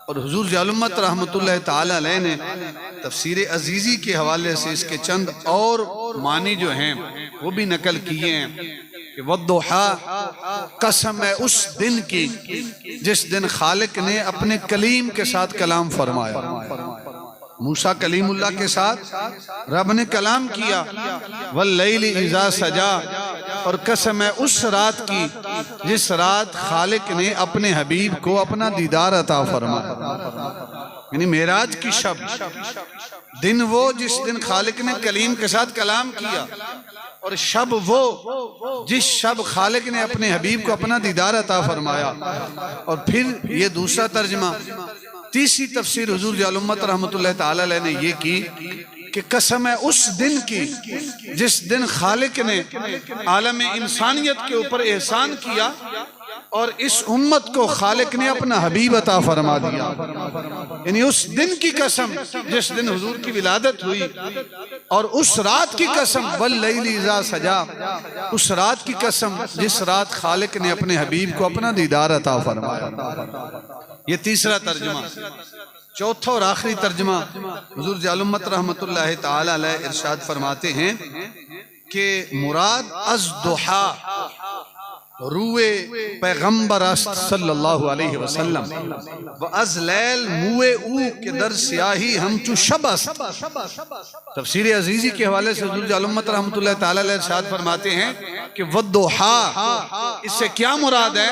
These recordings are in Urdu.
اور حضور ضیاء الامت رحمۃ اللہ تعالی علیہ نے تفسیر عزیزی کے حوالے سے اس کے چند اور معنی جو ہیں وہ بھی نقل کیے ہیں کہ والضحیٰ قسم ہے اس دن کی جس دن خالق نے اپنے کلیم کے ساتھ کلام فرمایا۔ موسیٰ کلیم اللہ کے ساتھ رب نے کلام کیا۔ واللیل اذا سجا، اور قسم ہے اس رات کی جس رات خالق نے اپنے حبیب کو اپنا دیدار عطا فرمایا، یعنی معراج کی شب، دن وہ جس دن خالق نے کلیم کے ساتھ کلام کیا، اور شب وہ جس شب خالق نے اپنے حبیب کو اپنا دیدار عطا فرمایا۔ اور پھر یہ دوسرا ترجمہ، تیسری تفسیر حضور ضیاء الامت رحمۃ اللہ تعالی علیہ نے یہ کی کہ قسم ہے اس دن کی جس دن خالق نے عالم انسانیت کے اوپر احسان کیا اور اس امت کو خالق نے اپنا حبیب عطا فرما دیا، یعنی اس دن کی قسم جس دن حضور کی ولادت ہوئی، اور اس رات کی قسم واللیل اذا سجا، اس رات کی قسم جس رات خالق نے اپنے حبیب کو اپنا دیدار عطا فرمایا۔ یہ تیسرا ترجمہ۔ چوتھا اور آخری ترجمہ، حضور ضیاء الامت رحمۃ اللہ تعالی علیہ ارشاد فرماتے ہیں کہ مراد از ضحیٰ روئے پیغمبر است صلی اللہ علیہ وسلم، و از لیل موئے او کے در سیاہی ہم چو شب است۔ تفسیر عزیزی کے حوالے سے حضور ضیاء الامت رحمۃ اللہ تعالی علیہ ارشاد فرماتے ہیں کہ والضحیٰ، اس سے کیا مراد ہے؟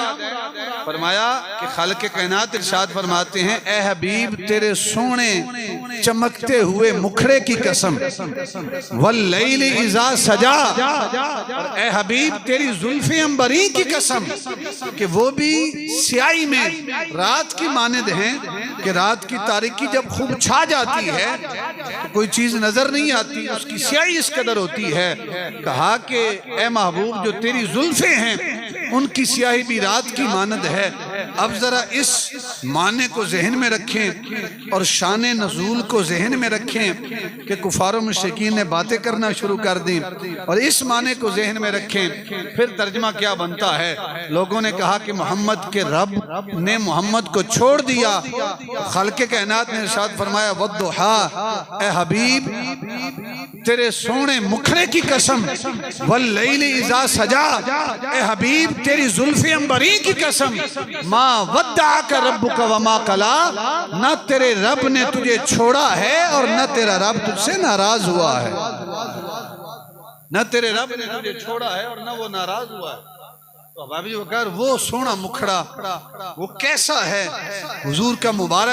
فرمایا کہ خالق کائنات ارشاد فرماتے ہیں اے حبیب تیرے سونے چمکتے ہوئے مکھڑے کی قسم، واللیل اذا سجا، اور اے حبیب تیری زلف عنبری کی قسم کہ وہ بھی سیاہی میں رات کی مانند ہیں، کہ رات کی تاریکی جب خوب چھا جاتی ہے تو کوئی چیز نظر نہیں آتی، اس کی سیاہی اس قدر ہوتی ہے۔ کہا کہ اے محبوب جو تیری زلفیں ہیں ان کی سیاہی بھی رات کی مانند ہے۔ اب ذرا اس معنی کو ذہن میں رکھیں اور شان نزول کو ذہن میں رکھیں کہ کفار و مشرکین نے باتیں کرنا شروع کر دیں، اور اس معنی کو ذہن میں رکھیں پھر ترجمہ کیا بنتا ہے۔ لوگوں نے کہا کہ محمد کے رب نے محمد کو چھوڑ دیا، خالق کائنات نے ارشاد فرمایا والضحیٰ، اے حبیب تیرے سونے مکھڑے کی قسم، واللیل اذا سجا، اے حبیب تیری زلف عنبری کی قسم، ما ودعک ربک وما قلا، نہ تیرے رب نے تجھے چھوڑا ہے اور نہ تیرا رب تجھ سے ناراض ہوا ہے، نہ تیرے رب نے تجھے چھوڑا ہے اور نہ وہ ناراض ہوا ہے۔ تو بابی وقار وہ سونا مکھڑا وہ کیسا ہے؟ حضور کا مبارک